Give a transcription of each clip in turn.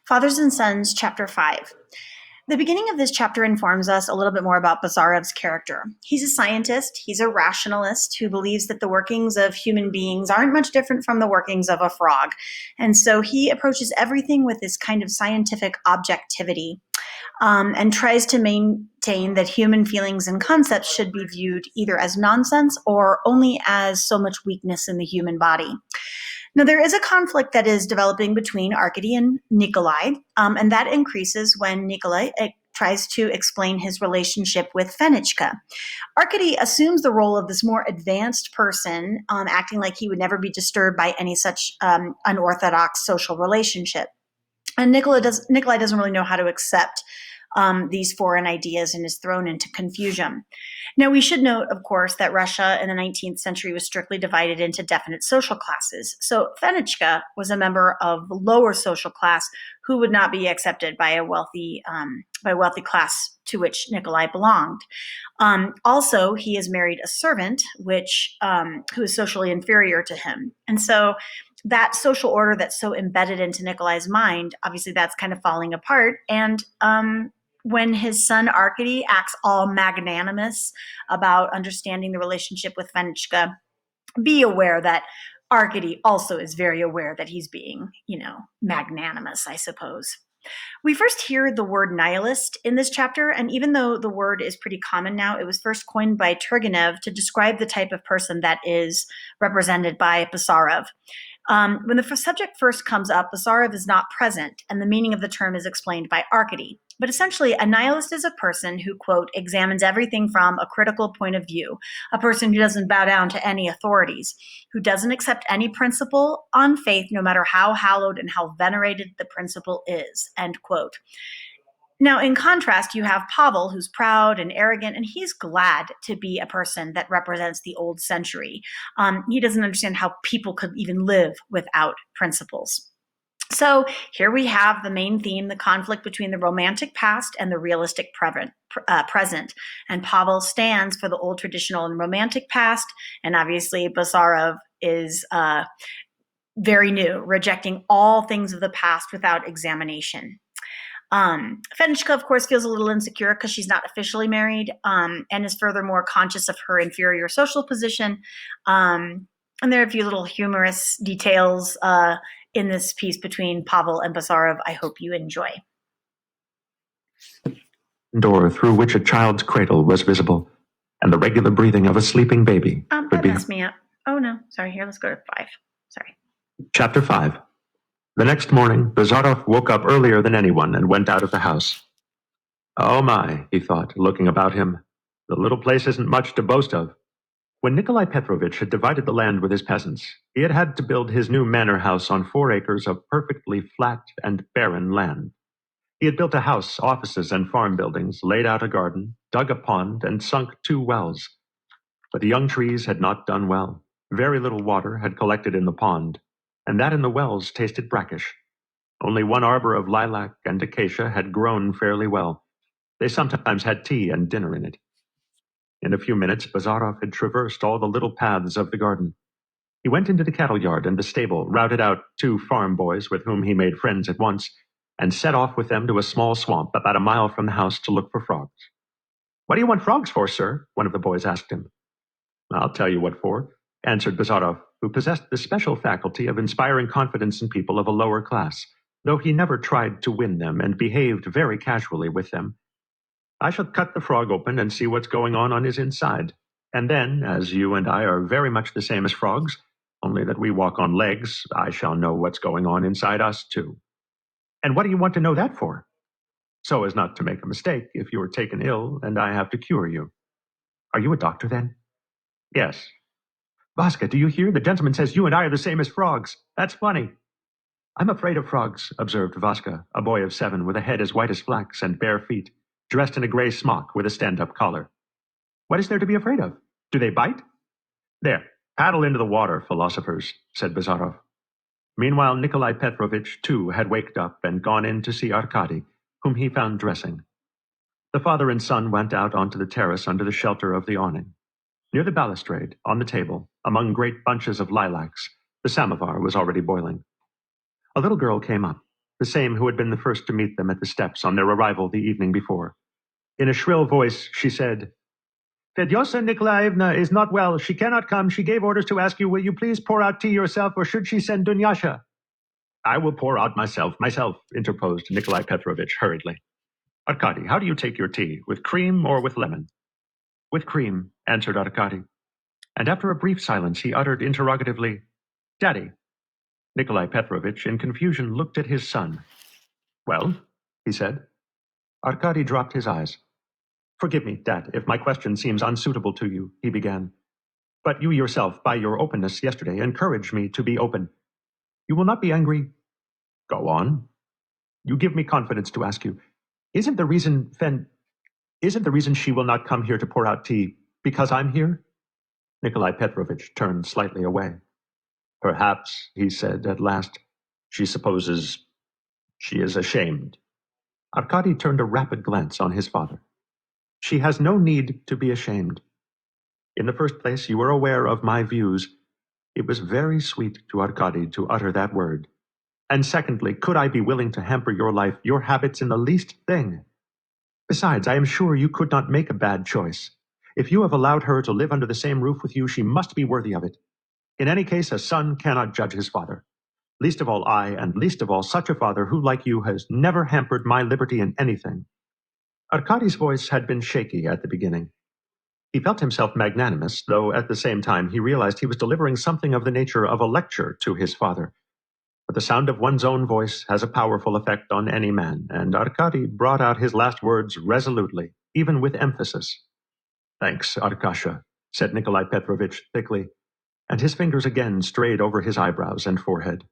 Fathers and Sons, Chapter 5. The beginning of this chapter informs us a little bit more about Bazarov's character. He's a scientist, he's a rationalist who believes that the workings of human beings aren't much different from the workings of a frog. And so he approaches everything with this kind of scientific objectivity and tries to maintain that human feelings and concepts should be viewed either as nonsense or only as so much weakness in the human body. Now, there is a conflict that is developing between Arkady and Nikolai, and that increases when Nikolai tries to explain his relationship with Fenichka. Arkady assumes the role of this more advanced person, acting like he would never be disturbed by any such unorthodox social relationship. And Nikolai doesn't really know how to accept these foreign ideas and is thrown into confusion. Now, we should note, of course, that Russia in the 19th century was strictly divided into definite social classes. So Fenichka was a member of the lower social class who would not be accepted by a wealthy class to which Nikolai belonged. Also, he has married a servant, who is socially inferior to him. And so that social order that's so embedded into Nikolai's mind, obviously that's kind of falling apart. And when his son Arkady acts all magnanimous about understanding the relationship with Fenichka, be aware that Arkady also is very aware that he's being, magnanimous, I suppose. We first hear the word nihilist in this chapter, and even though the word is pretty common now, it was first coined by Turgenev to describe the type of person that is represented by Bazarov. When the subject first comes up, Bazarov is not present, and the meaning of the term is explained by Arkady. But essentially, a nihilist is a person who, quote, examines everything from a critical point of view, a person who doesn't bow down to any authorities, who doesn't accept any principle on faith, no matter how hallowed and how venerated the principle is, end quote. Now, in contrast, you have Pavel, who's proud and arrogant, and he's glad to be a person that represents the old century. He doesn't understand how people could even live without principles. So here we have the main theme, the conflict between the romantic past and the realistic present. And Pavel stands for the old traditional and romantic past, and obviously Bazarov is very new, rejecting all things of the past without examination. Fenichka, of course, feels a little insecure because she's not officially married, and is furthermore conscious of her inferior social position. And there are a few little humorous details in this piece between Pavel and Bazarov I hope you enjoy. Door through which a child's cradle was visible, and the regular breathing of a sleeping baby. That messed me up. Oh no, sorry, here, let's go to 5. Sorry. Chapter 5. The next morning, Bazarov woke up earlier than anyone and went out of the house. Oh my, he thought, looking about him. The little place isn't much to boast of. When Nikolai Petrovich had divided the land with his peasants, he had had to build his new manor house on 4 acres of perfectly flat and barren land. He had built a house, offices, and farm buildings, laid out a garden, dug a pond, and sunk 2 wells. But the young trees had not done well. Very little water had collected in the pond, and that in the wells tasted brackish. Only 1 arbor of lilac and acacia had grown fairly well. They sometimes had tea and dinner in it. In a few minutes, Bazarov had traversed all the little paths of the garden. He went into the cattle yard and the stable, routed out 2 farm boys with whom he made friends at once, and set off with them to a small swamp about a mile from the house to look for frogs. "What do you want frogs for, sir?" one of the boys asked him. "I'll tell you what for," answered Bazarov, who possessed the special faculty of inspiring confidence in people of a lower class, though he never tried to win them and behaved very casually with them. "I shall cut the frog open and see what's going on his inside. And then, as you and I are very much the same as frogs, only that we walk on legs, I shall know what's going on inside us, too." "And what do you want to know that for?" "So as not to make a mistake if you are taken ill and I have to cure you." "Are you a doctor, then?" "Yes." "Vaska, do you hear? The gentleman says you and I are the same as frogs. That's funny." "I'm afraid of frogs," observed Vaska, a boy of 7 with a head as white as flax and bare feet, dressed in a gray smock with a stand-up collar. "What is there to be afraid of? Do they bite?" "There, paddle into the water, philosophers," said Bazarov. Meanwhile, Nikolai Petrovich, too, had waked up and gone in to see Arkady, whom he found dressing. The father and son went out onto the terrace under the shelter of the awning. Near the balustrade, on the table, among great bunches of lilacs, the samovar was already boiling. A little girl came up. the same who had been the first to meet them at the steps on their arrival the evening before. In a shrill voice, she said, "Fedyosa Nikolaevna is not well. She cannot come. She gave orders to ask you, will you please pour out tea yourself, or should she send Dunyasha?" "I will pour out myself, interposed Nikolai Petrovich hurriedly. "Arkady, how do you take your tea, with cream or with lemon?" "With cream," answered Arkady. And after a brief silence, he uttered interrogatively, "Daddy." Nikolai Petrovich, in confusion, looked at his son. "Well?" he said. Arkady dropped his eyes. "Forgive me, Dad, if my question seems unsuitable to you," he began. "But you yourself, by your openness yesterday, encouraged me to be open. You will not be angry?" "Go on." "You give me confidence to ask you, isn't the reason she will not come here to pour out tea because I'm here?" Nikolai Petrovich turned slightly away. "Perhaps," he said at last, "she supposes she is ashamed." Arkady turned a rapid glance on his father. "She has no need to be ashamed. In the first place, you were aware of my views. It was very sweet to Arkady to utter that word. And secondly, could I be willing to hamper your life, your habits in the least thing? Besides, I am sure you could not make a bad choice. If you have allowed her to live under the same roof with you, she must be worthy of it. In any case, a son cannot judge his father. Least of all I, and least of all such a father who, like you, has never hampered my liberty in anything." Arkady's voice had been shaky at the beginning. He felt himself magnanimous, though at the same time he realized he was delivering something of the nature of a lecture to his father. But the sound of one's own voice has a powerful effect on any man, and Arkady brought out his last words resolutely, even with emphasis. "Thanks, Arkasha," said Nikolai Petrovich thickly, and his fingers again strayed over his eyebrows and forehead.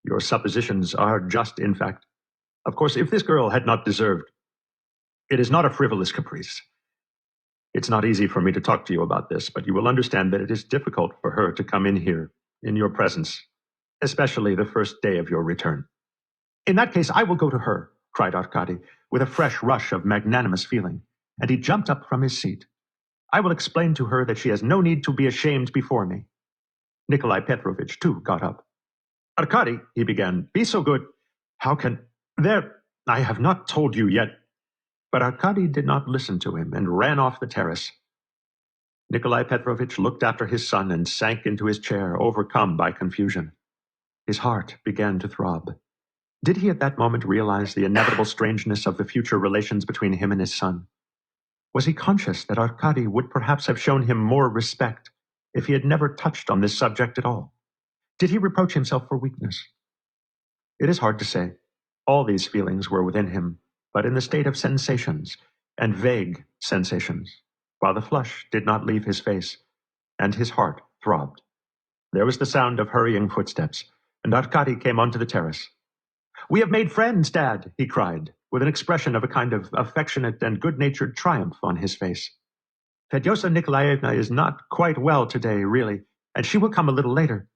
"Your suppositions are just, in fact. Of course, if this girl had not deserved... It is not a frivolous caprice. It's not easy for me to talk to you about this, but you will understand that it is difficult for her to come in here, in your presence, especially the first day of your return." "In that case, I will go to her," cried Arkady, with a fresh rush of magnanimous feeling, and he jumped up from his seat. "I will explain to her that she has no need to be ashamed before me." Nikolai Petrovich, too, got up. "Arkady," he began, "be so good. How can... There, I have not told you yet." But Arkady did not listen to him and ran off the terrace. Nikolai Petrovich looked after his son and sank into his chair, overcome by confusion. His heart began to throb. Did he at that moment realize the inevitable strangeness of the future relations between him and his son? Was he conscious that Arkady would perhaps have shown him more respect if he had never touched on this subject at all? Did he reproach himself for weakness? It is hard to say. All these feelings were within him, but in the state of sensations, and vague sensations, while the flush did not leave his face, and his heart throbbed. There was the sound of hurrying footsteps, and Arkady came onto the terrace. "We have made friends, Dad," he cried, with an expression of a kind of affectionate and good-natured triumph on his face. "Fedyosa Nikolaevna is not quite well today, really, and she will come a little later.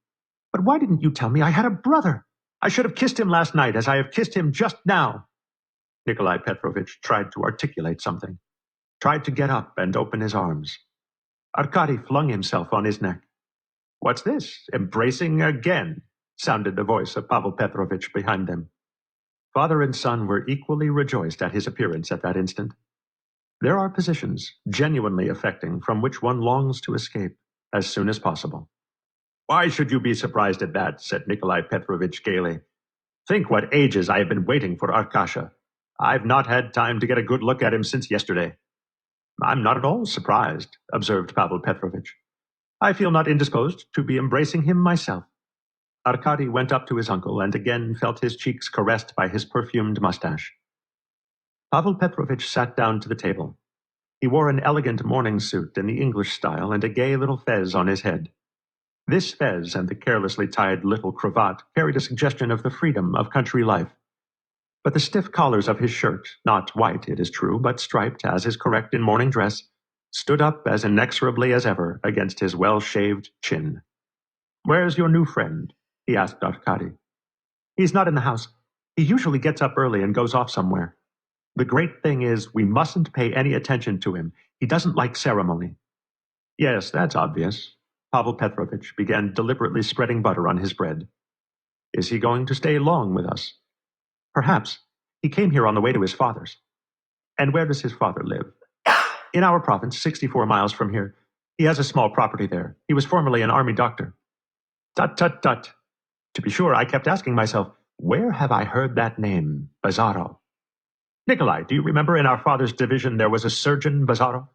But why didn't you tell me I had a brother? I should have kissed him last night, as I have kissed him just now." Nikolai Petrovich tried to articulate something, tried to get up and open his arms. Arkady flung himself on his neck. "What's this? Embracing again?" sounded the voice of Pavel Petrovich behind them. Father and son were equally rejoiced at his appearance at that instant. There are positions, genuinely affecting, from which one longs to escape as soon as possible. "Why should you be surprised at that?" said Nikolai Petrovich gaily. "Think what ages I have been waiting for Arkasha. I've not had time to get a good look at him since yesterday." "I'm not at all surprised," observed Pavel Petrovich. "I feel not indisposed to be embracing him myself." Arkady went up to his uncle and again felt his cheeks caressed by his perfumed mustache. Pavel Petrovich sat down to the table. He wore an elegant morning suit in the English style and a gay little fez on his head. This fez and the carelessly tied little cravat carried a suggestion of the freedom of country life. But the stiff collars of his shirt, not white, it is true, but striped, as is correct in morning dress, stood up as inexorably as ever against his well-shaved chin. "Where's your new friend?" he asked Arkady. "He's not in the house. He usually gets up early and goes off somewhere. The great thing is, we mustn't pay any attention to him. He doesn't like ceremony." "Yes, that's obvious." Pavel Petrovich began deliberately spreading butter on his bread. "Is he going to stay long with us?" Perhaps he came here on the way to his father's. And where does his father live? In our province, 64 miles from here. He has a small property there. He was formerly an army doctor. Tut, tut, tut. To be sure, I kept asking myself, where have I heard that name, Bazarov? Nikolai, do you remember in our father's division there was a surgeon, Bazarov?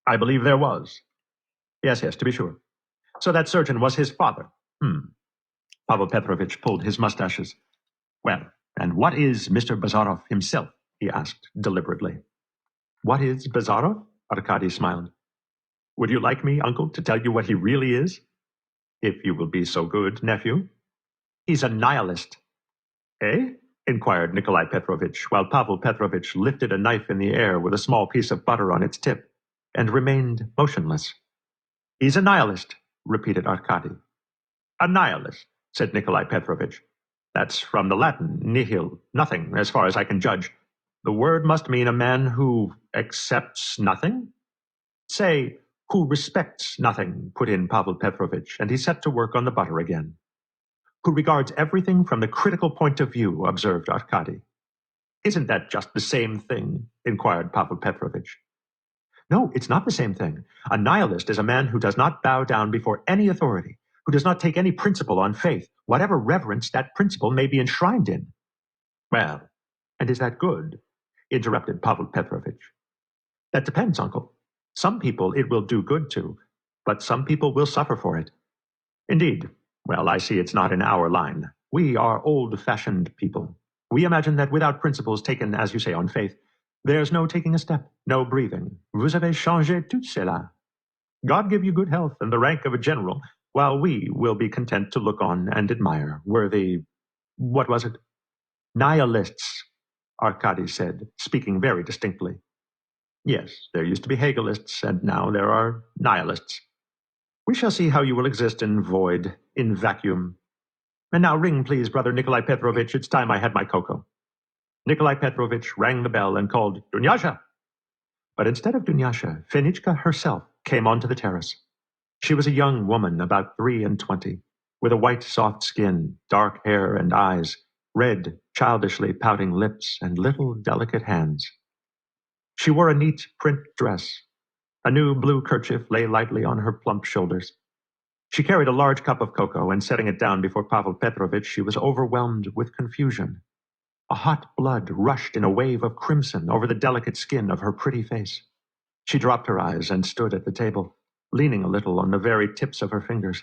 I believe there was. Yes, to be sure. So that surgeon was his father. Pavel Petrovitch pulled his mustaches. Well, and what is Mr. Bazarov himself? He asked deliberately. What is Bazarov? Arkady smiled. Would you like me, uncle, to tell you what he really is? If you will be so good, nephew. He's a nihilist. Eh? Inquired Nikolai Petrovitch, while Pavel Petrovitch lifted a knife in the air with a small piece of butter on its tip, and remained motionless. He's a nihilist, repeated Arkady. A nihilist, said Nikolai Petrovitch. That's from the Latin, nihil, nothing, as far as I can judge. The word must mean a man who accepts nothing? Say, who respects nothing, put in Pavel Petrovitch, and he set to work on the butter again. Who regards everything from the critical point of view, observed Arkady. Isn't that just the same thing? Inquired Pavel Petrovitch. No, it's not the same thing. A nihilist is a man who does not bow down before any authority, who does not take any principle on faith, whatever reverence that principle may be enshrined in. Well, and is that good? Interrupted Pavel Petrovitch. That depends, uncle. Some people it will do good to, but some people will suffer for it. Indeed. Well, I see it's not in our line. We are old-fashioned people. We imagine that without principles taken, as you say, on faith, there's no taking a step, no breathing. Vous avez changé tout cela. God give you good health and the rank of a general, while we will be content to look on and admire, worthy, what was it? Nihilists, Arkady said, speaking very distinctly. Yes, there used to be Hegelists, and now there are nihilists. We shall see how you will exist in void, in vacuum. And now ring, please, brother Nikolai Petrovitch. It's time I had my cocoa. Nikolai Petrovitch rang the bell and called, Dunyasha! But instead of Dunyasha, Fenichka herself came onto the terrace. She was a young woman, about 23, with a white, soft skin, dark hair and eyes, red, childishly pouting lips, and little, delicate hands. She wore a neat print dress. A new blue kerchief lay lightly on her plump shoulders. She carried a large cup of cocoa, and setting it down before Pavel Petrovitch, she was overwhelmed with confusion. A hot blood rushed in a wave of crimson over the delicate skin of her pretty face. She dropped her eyes and stood at the table, leaning a little on the very tips of her fingers.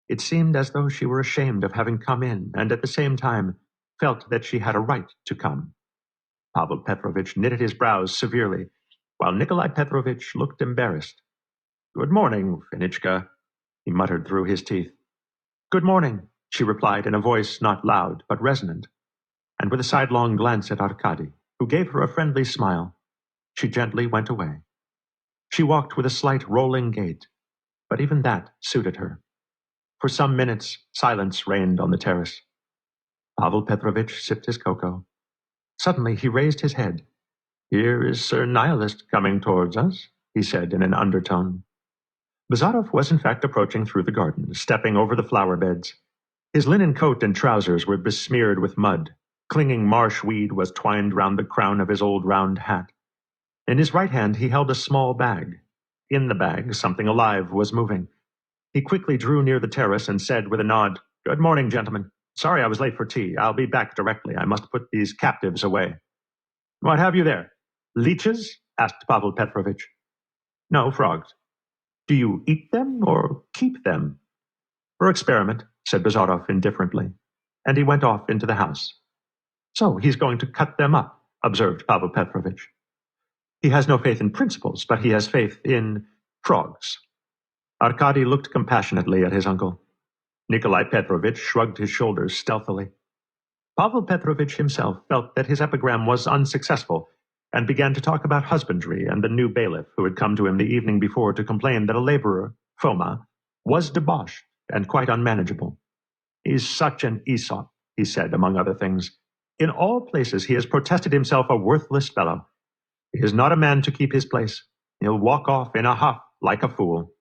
It seemed as though she were ashamed of having come in, and at the same time felt that she had a right to come. Pavel Petrovitch knitted his brows severely, while Nikolai Petrovitch looked embarrassed. Good morning, Fenichka, he muttered through his teeth. Good morning, she replied in a voice not loud but resonant, and with a sidelong glance at Arkady, who gave her a friendly smile, she gently went away. She walked with a slight rolling gait, but even that suited her. For some minutes, silence reigned on the terrace. Pavel Petrovitch sipped his cocoa. Suddenly he raised his head. Here is Sir Nihilist coming towards us, he said in an undertone. Bazarov was in fact approaching through the garden, stepping over the flower beds. His linen coat and trousers were besmeared with mud. Clinging marsh weed was twined round the crown of his old round hat. In his right hand he held a small bag. In the bag, something alive was moving. He quickly drew near the terrace and said with a nod, Good morning, gentlemen. Sorry I was late for tea. I'll be back directly. I must put these captives away. What have you there? Leeches? Asked Pavel Petrovitch. No, frogs. Do you eat them or keep them? For experiment, said Bazarov indifferently, and he went off into the house. So he's going to cut them up, observed Pavel Petrovitch. He has no faith in principles, but he has faith in frogs. Arkady looked compassionately at his uncle. Nikolai Petrovitch shrugged his shoulders stealthily. Pavel Petrovitch himself felt that his epigram was unsuccessful, and began to talk about husbandry and the new bailiff who had come to him the evening before to complain that a laborer, Foma, was debauched and quite unmanageable. He's such an Aesop, he said, among other things. In all places he has protested himself a worthless fellow. He is not a man to keep his place. He'll walk off in a huff like a fool.